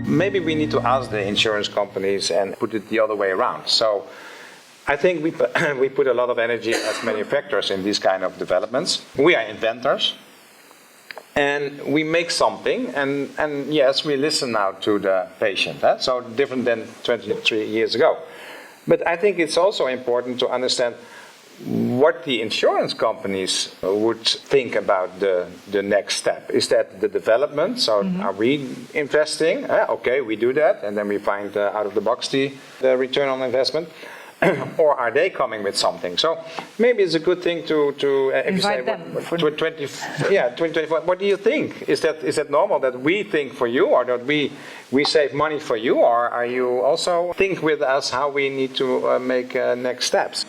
Maybe we need to ask the insurance companies and put it the other way around. So I think we put a lot of energy as manufacturers in these kind of developments. We are inventors. And we make something, and yes, we listen now to the patient. So different than 23 years ago. But I think it's also important to understand what the insurance companies would think about the next step. Is that the development? So are we investing? Okay, we do that, and then we find out of the box the return on investment. Or are they coming with something? So maybe it's a good thing to if you say, them. 2024. What do you think? Is that normal that we think for you, or that we save money for you, or are you also think with us how we need to make next steps?